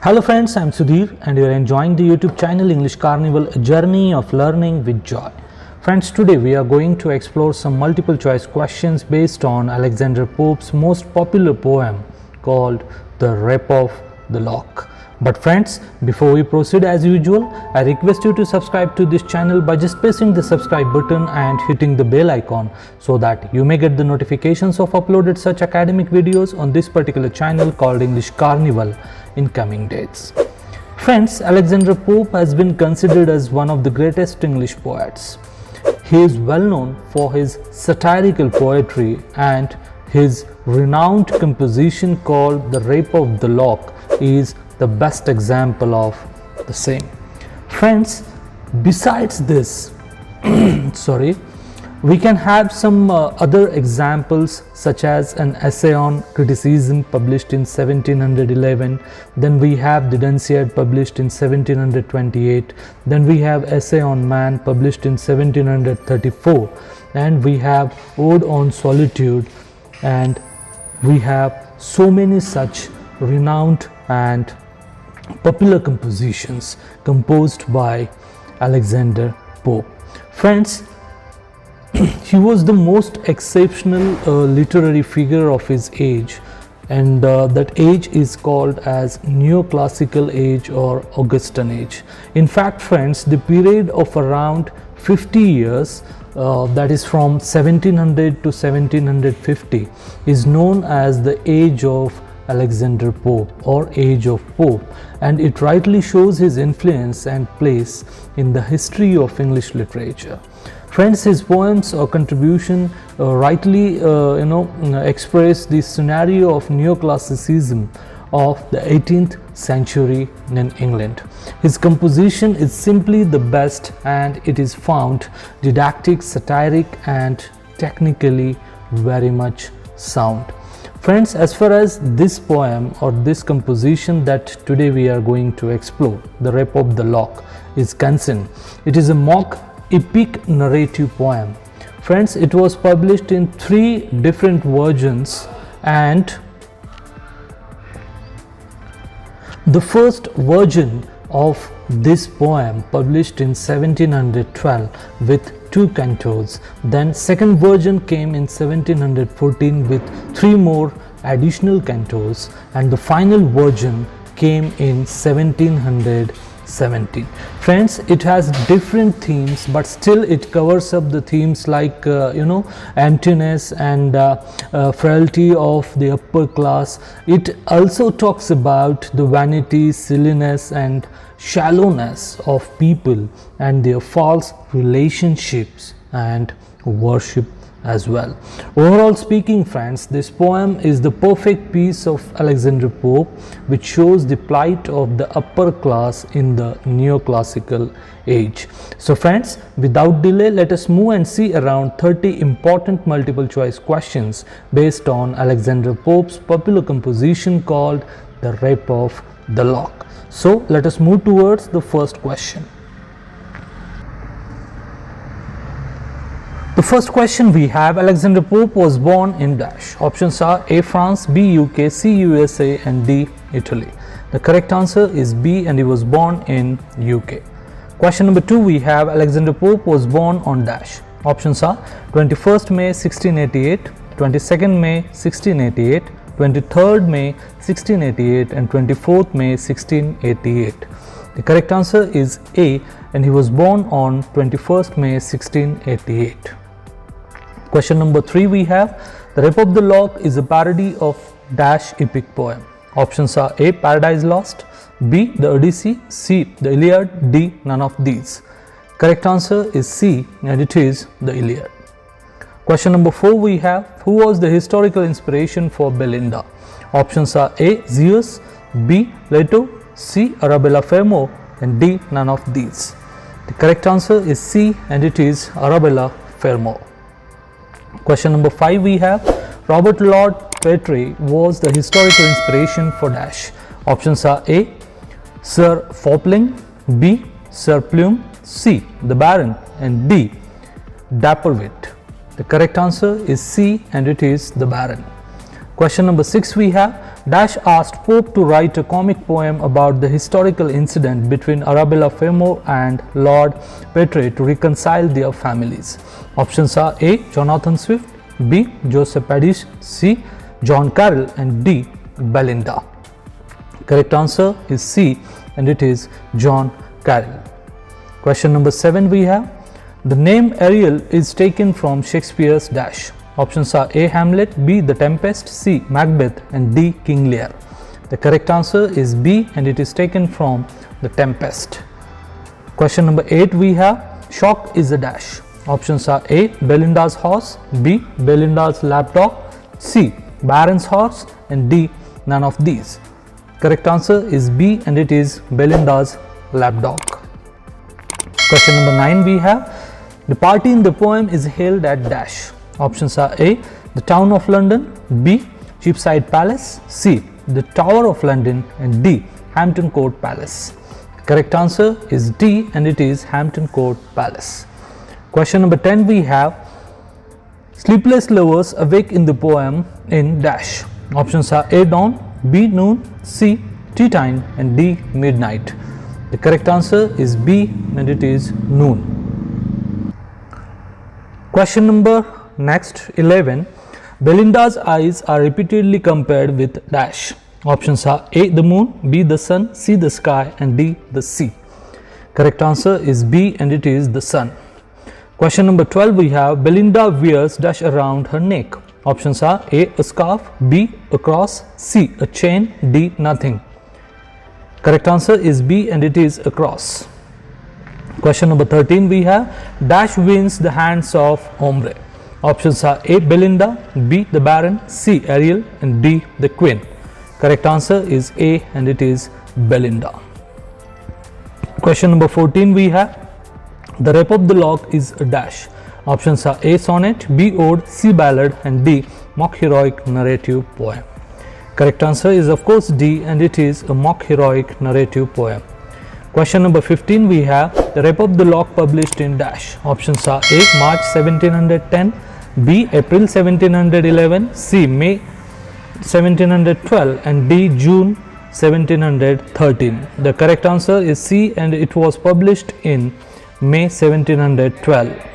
Hello friends, I'm Sudhir and you are enjoying the YouTube channel English Carnival, a journey of learning with joy. Friends, today we are going to explore some multiple choice questions based on Alexander Pope's most popular poem called The Rape of the Lock. But friends, before we proceed, as usual, I request you to subscribe to this channel by just pressing the subscribe button and hitting the bell icon so that you may get the notifications of uploaded such academic videos on this particular channel called English Carnival in coming days. Friends, Alexander Pope has been considered as one of the greatest English poets. He is well known for his satirical poetry, and his renowned composition called The Rape of the Lock is the best example of the same. Friends, besides this, we can have some other examples, such as an essay on criticism published in 1711, then we have the Dunciad published in 1728, then we have essay on man published in 1734, and we have ode on solitude, and we have so many such renowned and popular compositions composed by Alexander Pope. Friends, he was the most exceptional literary figure of his age, and that age is called as neoclassical age or Augustan age. In fact, friends, the period of around 50 years, that is from 1700 to 1750, is known as the age of Alexander Pope or age of Pope, and it rightly shows his influence and place in the history of English literature. Friends, his poems or contribution rightly express the scenario of neoclassicism of the 18th century in England. His composition is simply the best, and it is found didactic, satiric, and technically very much sound. Friends, as far as this poem or this composition that today we are going to explore, The Rape of the Lock, is concerned, it is a mock epic narrative poem. Friends, it was published in 3 different versions, and the first version of this poem published in 1712 with 2 cantos, then second version came in 1714 with 3 more additional cantos, and the final version came in 1717. Friends, it has different themes, but still it covers up the themes like emptiness and frailty of the upper class. It also talks about the vanity, silliness, and shallowness of people and their false relationships and worship as well. Overall speaking, friends, this poem is the perfect piece of Alexander Pope, which shows the plight of the upper class in the neoclassical age. So friends, without delay, let us move and see around 30 important multiple choice questions based on Alexander Pope's popular composition called The Rape of the Lock. So let us move towards the first question. The first question we have: Alexander Pope was born in dash. Options are A. France, B. UK, C. USA, and D. Italy. The correct answer is B, and he was born in UK. Question number 2 we have: Alexander Pope was born on dash. Options are 21st May 1688, 22nd May 1688, 23rd May 1688, and 24th May 1688. The correct answer is A, and he was born on 21st May 1688. Question number 3 we have: The Rape of the Lock is a parody of dash epic poem. Options are A. Paradise Lost, B. The Odyssey, C. The Iliad, D. None of these. Correct answer is C, and it is the Iliad. Question number 4 we have: Who was the historical inspiration for Belinda? Options are A. Zeus, B. Leto, C. Arabella Fermor, and D. None of these. The correct answer is C, and it is Arabella Fermor. Question number 5 we have: Robert Lord Petrie was the historical inspiration for dash. Options are A. Sir Fopling, B. Sir Plume, C. The Baron, and D. Dapperwit. The correct answer is C, and it is the Baron. Question number 6 we have: Dash asked Pope to write a comic poem about the historical incident between Arabella Fermor and Lord Petre to reconcile their families. Options are A. Jonathan Swift, B. Joseph Padish, C. John Carroll, and D. Belinda. Correct answer is C, and it is John Carroll. Question number 7 we have. The name Ariel is taken from Shakespeare's dash. Options are A. Hamlet, B. The Tempest, C. Macbeth, and D. King Lear. The correct answer is B, and it is taken from The Tempest. Question number 8 we have. Shock is a dash. Options are A. Belinda's horse, B. Belinda's lapdog, C. Baron's horse, and D. None of these. Correct answer is B, and it is Belinda's lapdog. Question number 9 we have. The party in the poem is held at dash. Options are A. The Town of London, B. Cheapside Palace, C. The Tower of London, and D. Hampton Court Palace. Correct answer is D, and it is Hampton Court Palace. Question number 10 we have. Sleepless lovers awake in the poem in dash. Options are A. Dawn, B. Noon, C. Tea time, and D. Midnight. The correct answer is B, and it is noon. Question number next 11. Belinda's eyes are repeatedly compared with dash. Options are A. The moon, B. The sun, C. The sky, and D. The sea. Correct answer is B, and it is the sun. Question number 12 we have. Belinda wears dash around her neck. Options are A. A scarf, B. A cross, C. A chain, D. Nothing. Correct answer is B, and it is a cross. Question number 13 we have. Dash wins the hands of Ombre. Options are A. Belinda, B. The Baron, C. Ariel, and D. The Queen. Correct answer is A, and it is Belinda. Question number 14 we have. The Rape of the Lock is a dash. Options are A. Sonnet, B. Ode, C. Ballad, and D. Mock heroic narrative poem. Correct answer is of course D, and it is a mock heroic narrative poem. Question number 15 we have. The Rape of the Lock published in dash. Options are A. March 1710, B. April 1711, C. May 1712, and D. June 1713. The correct answer is C, and it was published in May 1712.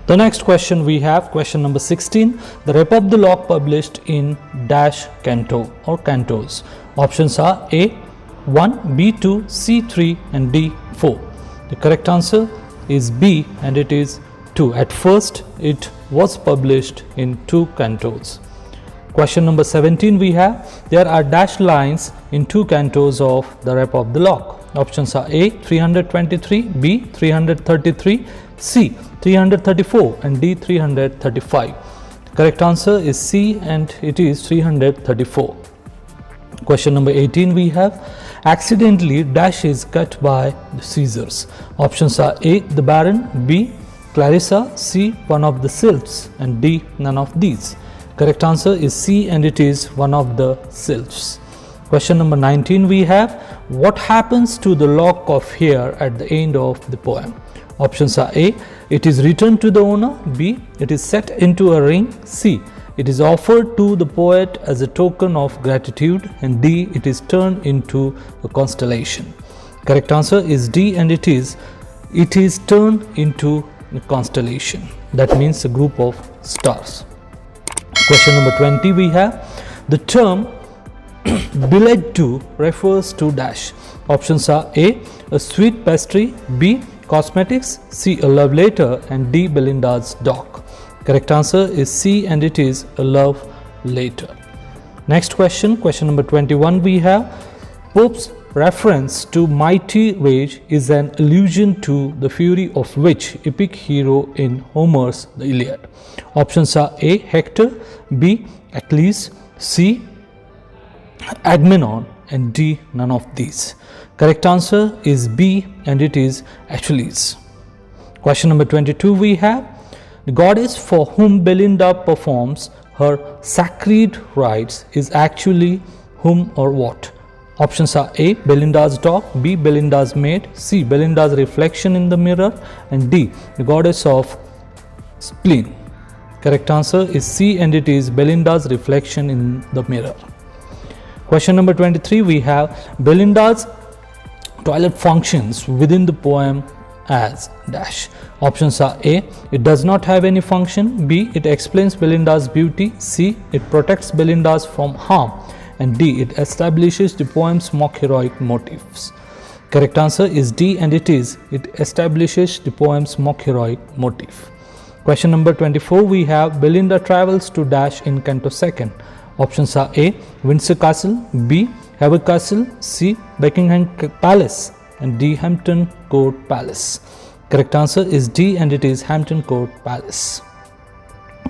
The next question we have, question number 16. The Rape of the Lock published in dash canto or cantos. Options are A. 1, B. 2, C. 3, and D. 4. The correct answer is B, and it is 2. At first it was published in 2 cantos. Question number 17 we have. There are dash lines in 2 cantos of The Rape of the Lock. Options are A. 323, B. 333, C. 334, and D. 335. Correct answer is C, and it is 334. Question number 18 we have. Accidentally dash is cut by the scissors. Options are A. The Baron, B. Clarissa, C. One of the sylphs, and D. None of these. Correct answer is C, and it is one of the sylphs. Question number 19 we have. What happens to the lock of hair at the end of the poem? Options are A. It is returned to the owner, B. It is set into a ring, C. It is offered to the poet as a token of gratitude, and D. It is turned into a constellation. Correct answer is D, and it is turned into a constellation. That means a group of stars. Question number 20 we have. The term billet doux refers to dash. Options are A. A sweet pastry, B. Cosmetics, C. A love letter, and D. Belinda's dog. Correct answer is C, and it is a love letter. Next question, question number 21 we have. Pope's reference to mighty rage is an allusion to the fury of which epic hero in Homer's The Iliad? Options are A. Hector, B. Achilles, C. Agamemnon, and D. None of these. Correct answer is B, and it is Achilles. Question number 22 we have. The goddess for whom Belinda performs her sacred rites is actually whom or what? Options are A. Belinda's dog, B. Belinda's maid, C. Belinda's reflection in the mirror, and D. The goddess of spleen. Correct answer is C, and it is Belinda's reflection in the mirror. Question number 23, we have Belinda's toilet functions within the poem as dash. Options are A, it does not have any function, B, it explains Belinda's beauty, C, it protects Belinda's from harm, and D, it establishes the poem's mock heroic motifs. Correct answer is D, and it establishes the poem's mock heroic motif. Question number 24, we have Belinda travels to dash in Canto 2nd. Options are A, Windsor Castle, B, Havre Castle, C, Buckingham Palace, and D, Hampton Court Palace. Correct answer is D, and it is Hampton Court Palace.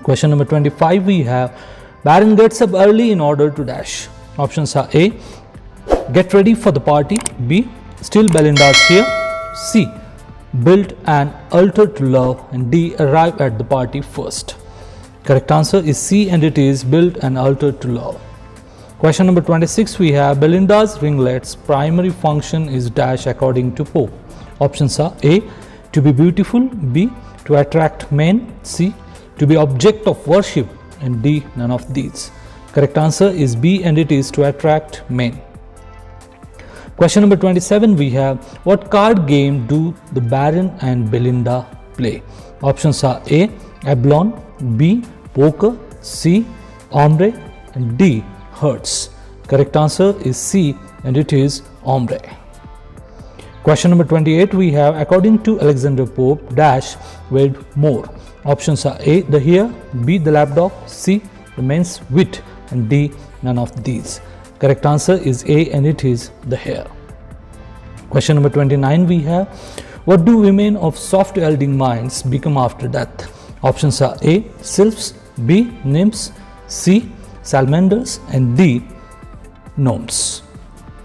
Question number 25, we have Baron gets up early in order to dash. Options are A, get ready for the party, B, still Belinda's here, C, build an altar to love, and D, arrive at the party first. Correct answer is C, and it is build an altar to love. Question number 26, we have Belinda's ringlet's primary function is dash according to Pope. Options are A, to be beautiful, B, to attract men, C, to be object of worship, and D, none of these. Correct answer is B, and it is to attract men. Question number 27, we have what card game do the Baron and Belinda play? Options are A, Ablon, B, poker, C, ombre, and D, hearts. Correct answer is C, and it is ombre. Question number 28, we have according to Alexander Pope dash weighed more. Options are A, the hair, B, the lapdog, C, the men's wit, and D, none of these. Correct answer is A, and it is the hair. Question number 29, we have what do women of soft yielding minds become after death? Options are A, sylphs, B, nymphs, C, salamanders, and D, gnomes.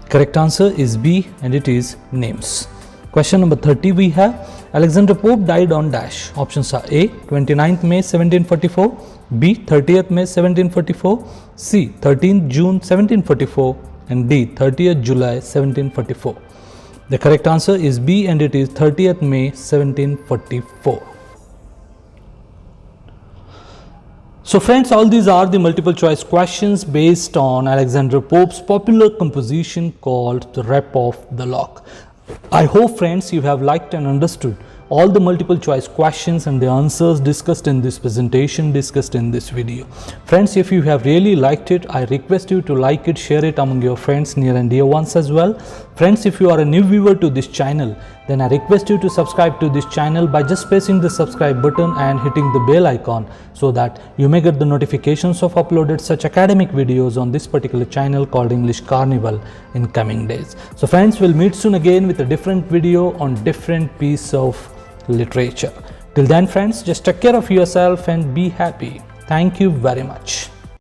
Correct answer is B, and it is nymphs. Question number 30, we have Alexander Pope died on dash. Options are A, 29th May 1744, B, 30th May 1744, C, 13th June 1744, and D, 30th July 1744. The correct answer is B, and it is 30th May 1744. So friends, all these are the multiple choice questions based on Alexander Pope's popular composition called The Rap of the Lock. I hope friends you have liked and understood all the multiple choice questions and the answers discussed in this presentation, discussed in this video. Friends, if you have really liked it, I request you to like it, share it among your friends, near and dear ones as well. Friends, if you are a new viewer to this channel, then I request you to subscribe to this channel by just pressing the subscribe button and hitting the bell icon so that you may get the notifications of uploaded such academic videos on this particular channel called English Carnival in coming days. So friends, we'll meet soon again with a different video on different piece of literature. Till then friends, just take care of yourself and be happy. Thank you very much.